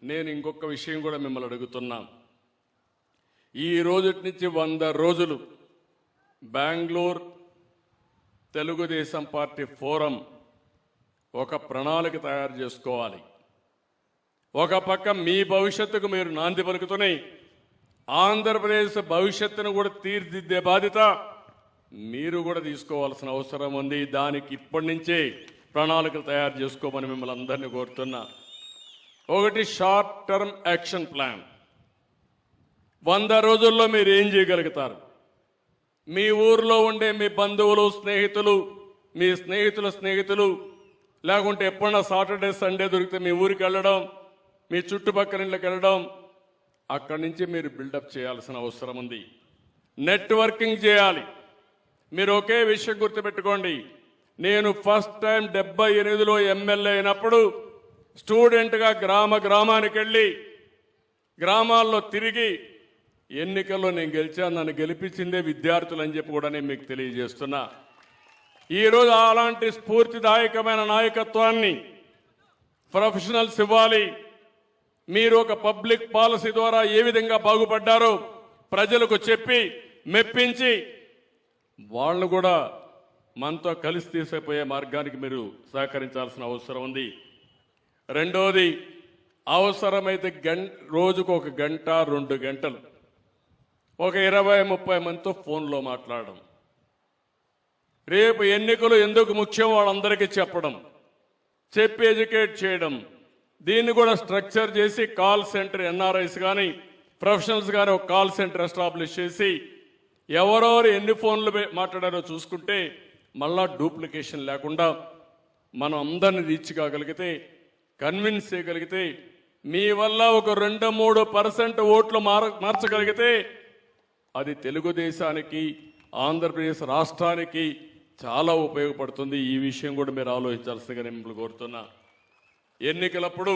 నేను ఇంకొక విషయం కూడా మిమ్మల్ని అడుగుతున్నా. ఈ రోజు నుంచి 100 రోజులు బెంగళూరు తెలుగుదేశం పార్టీ ఫోరం ఒక ప్రణాళిక తయారు చేసుకోవాలి. ఒక పక్క మీ భవిష్యత్తుకు మీరు నాంది పలుకుతున్నాయి, ఆంధ్రప్రదేశ్ భవిష్యత్తును కూడా తీర్చిదిద్దే బాధ్యత మీరు కూడా తీసుకోవాల్సిన అవసరం ఉంది. దానికి ఇప్పటి నుంచే ప్రణాళికలు తయారు చేసుకోమని మిమ్మల్ని అందరినీ కోరుతున్నా. ఒకటి షార్ట్ టర్మ్ యాక్షన్ ప్లాన్. 100 రోజుల్లో మీరు ఏం చేయగలుగుతారు? మీ ఊర్లో ఉండే మీ బంధువులు, స్నేహితులు, మీ స్నేహితుల స్నేహితులు, లేకుంటే ఎప్పుడన్నా సాటర్డే సండే దొరికితే మీ ఊరికి వెళ్ళడం, మీ చుట్టుపక్కల ఇళ్ళకి వెళ్ళడం, అక్కడి నుంచి మీరు బిల్డప్ చేయాల్సిన అవసరం ఉంది. నెట్వర్కింగ్ చేయాలి. మీరు ఒకే విషయం గుర్తుపెట్టుకోండి, నేను ఫస్ట్ టైం 78లో ఎమ్మెల్యే అయినప్పుడు స్టూడెంట్గా గ్రామానికి వెళ్ళి గ్రామాల్లో తిరిగి ఎన్నికల్లో నేను గెలిచాను, నన్ను గెలిపించిందే విద్యార్థులు అని చెప్పి కూడా నేను మీకు తెలియజేస్తున్నా. ఈరోజు అలాంటి స్ఫూర్తిదాయకమైన నాయకత్వాన్ని ప్రొఫెషనల్స్ ఇవ్వాలి. మీరు ఒక పబ్లిక్ పాలసీ ద్వారా ఏ విధంగా బాగుపడ్డారో ప్రజలకు చెప్పి మెప్పించి వాళ్ళు కూడా మనతో కలిసి తీసుకుపోయే మార్గానికి మీరు సహకరించాల్సిన అవసరం ఉంది. రెండోది, అవసరమైతే రోజుకు 1 గంట 2 గంటలు ఒక 20-30 మందితో ఫోన్లో మాట్లాడడం, రేపు ఎన్నికలు ఎందుకు ముఖ్యం వాళ్ళందరికీ చెప్పడం, చెప్పి ఎడ్యుకేట్ చేయడం. దీన్ని కూడా స్ట్రక్చర్ చేసి కాల్ సెంటర్, ఎన్ఆర్ఐస్ కానీ ప్రొఫెషనల్స్ కానీ ఒక కాల్ సెంటర్ ఎస్టాబ్లిష్ చేసి ఎవరెవరు ఎన్ని ఫోన్లు మాట్లాడారో చూసుకుంటే మళ్ళా డూప్లికేషన్ లేకుండా మనం అందరిని రీచ్ కాగలిగితే, కన్విన్స్ చేయగలిగితే, మీ వల్ల ఒక 2-3% ఓట్లు మార్చగలిగితే అది తెలుగుదేశానికి, ఆంధ్రప్రదేశ్ రాష్ట్రానికి చాలా ఉపయోగపడుతుంది. ఈ విషయం కూడా మీరు ఆలోచించాల్సిందిగా నేను మిమ్మల్ని కోరుతున్నా. ఎన్నికలప్పుడు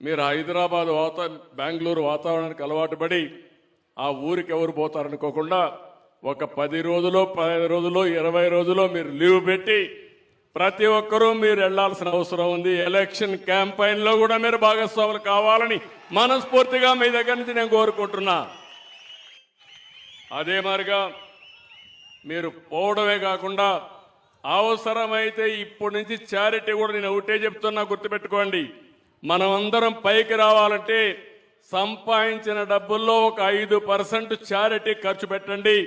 మీరు హైదరాబాద్ బెంగళూరు వాతావరణానికి అలవాటు పడి ఆ ఊరికి ఎవరు పోతారనుకోకుండా ఒక 10 రోజులో 15 రోజులో 20 రోజులో మీరు లీవ్ పెట్టి ప్రతి ఒక్కరూ మీరు వెళ్లాల్సిన అవసరం ఉంది. ఎలక్షన్ క్యాంపెయిన్లో కూడా మీరు భాగస్వాములు కావాలని మనస్ఫూర్తిగా మీ దగ్గర నుంచి నేను కోరుకుంటున్నా. అదే మాదిరిగా మీరు పోవడమే కాకుండా అవసరమైతే ఇప్పటి నుంచి చారిటీ కూడా నేను ఒకటే చెప్తున్నా, గుర్తుపెట్టుకోండి. మనమందరం పైకి రావాలంటే సంపాదించిన డబ్బుల్లో ఒక 5% చారిటీ ఖర్చు పెట్టండి.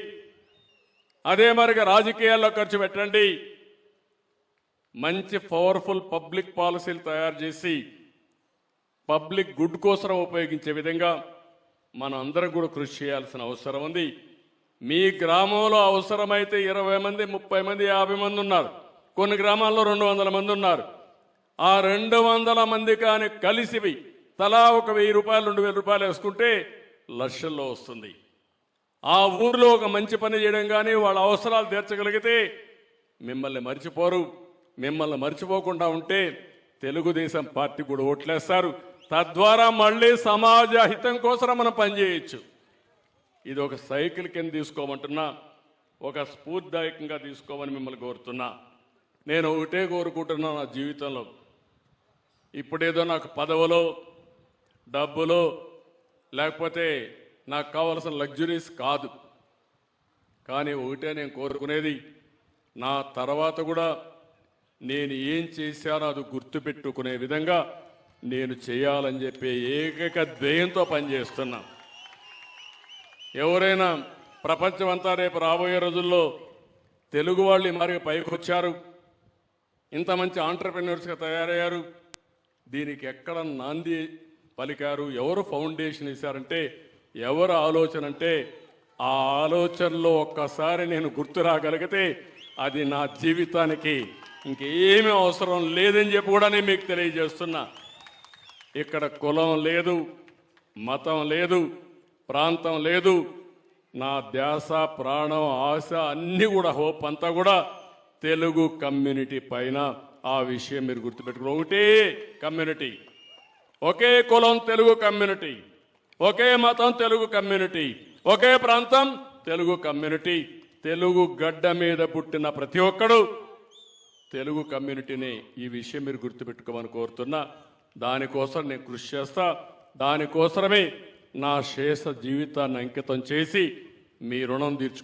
అదే మరిగా రాజకీయాల్లో ఖర్చు పెట్టండి. మంచి పవర్ఫుల్ పబ్లిక్ పాలసీలు తయారు చేసి పబ్లిక్ గుడ్ కోసం ఉపయోగించే విధంగా మనం అందరం కూడా కృషి చేయాల్సిన అవసరం ఉంది. మీ గ్రామంలో అవసరమైతే 20 మంది, 30 మంది, 50 మంది ఉన్నారు. కొన్ని గ్రామాల్లో 200 మంది ఉన్నారు. ఆ 200 మంది కానీ కలిసి తలా ఒక 1000 రూపాయలు 2000 రూపాయలు వేసుకుంటే లక్షల్లో వస్తుంది. ఆ ఊర్లో ఒక మంచి పని చేయడం కానీ వాళ్ళ అవసరాలు తీర్చగలిగితే మిమ్మల్ని మర్చిపోరు. మిమ్మల్ని మర్చిపోకుండా ఉంటే తెలుగుదేశం పార్టీ కూడా ఓట్లేస్తారు. తద్వారా మళ్ళీ సమాజ హితం కోసం మనం పనిచేయచ్చు. ఇది ఒక సైకిల్ కింద తీసుకోమంటున్నా, ఒక స్ఫూర్తిదాయకంగా తీసుకోమని మిమ్మల్ని కోరుతున్నా. నేను ఒకటే కోరుకుంటున్నా, నా జీవితంలో ఇప్పుడేదో నాకు పదవులో, డబ్బులో, లేకపోతే నాకు కావాల్సిన లగ్జరీస్ కాదు. కానీ ఒకటే నేను కోరుకునేది, నా తర్వాత కూడా నేను ఏం చేశానో అది గుర్తుపెట్టుకునే విధంగా నేను చేయాలని చెప్పి ఏకైక ధ్యేయంతో పనిచేస్తున్నా. ఎవరైనా ప్రపంచమంతా రేపు రాబోయే రోజుల్లో తెలుగు వాళ్ళు ఈ మరి పైకి వచ్చారు, ఇంత మంచి ఆంటర్ప్రెన్యూర్స్గా తయారయ్యారు. దీనికి ఎక్కడ నాంది పలికారు, ఎవరు ఫౌండేషన్ ఇచ్చారంటే, ఎవరు ఆలోచన అంటే, ఆ ఆలోచనలో ఒక్కసారి నేను గుర్తు రాగలిగితే అది నా జీవితానికి ఇంకేమీ అవసరం లేదని చెప్పి కూడా నేను మీకు తెలియజేస్తున్నా. ఇక్కడ కులం లేదు, మతం లేదు, ప్రాంతం లేదు. నా ధ్యాస, ప్రాణం, ఆశ అన్నీ కూడా, హోప్ అంతా కూడా తెలుగు కమ్యూనిటీ పైన. ఆ విషయం మీరు గుర్తుపెట్టుకుని, ఒకటే కమ్యూనిటీ, ఒకే కులం తెలుగు కమ్యూనిటీ, ఒకే మతం తెలుగు కమ్యూనిటీ, ఒకే ప్రాంతం తెలుగు కమ్యూనిటీ. తెలుగు గడ్డ మీద పుట్టిన ప్రతి ఒక్కడు తెలుగు కమ్యూనిటీని. ఈ విషయం మీరు గుర్తుపెట్టుకోమని కోరుతున్నా. దానికోసం నేను కృషి చేస్తా. దానికోసమే నా శేష జీవితాన్ని అంకితం చేసి మీ రుణం తీర్చుకుంటా.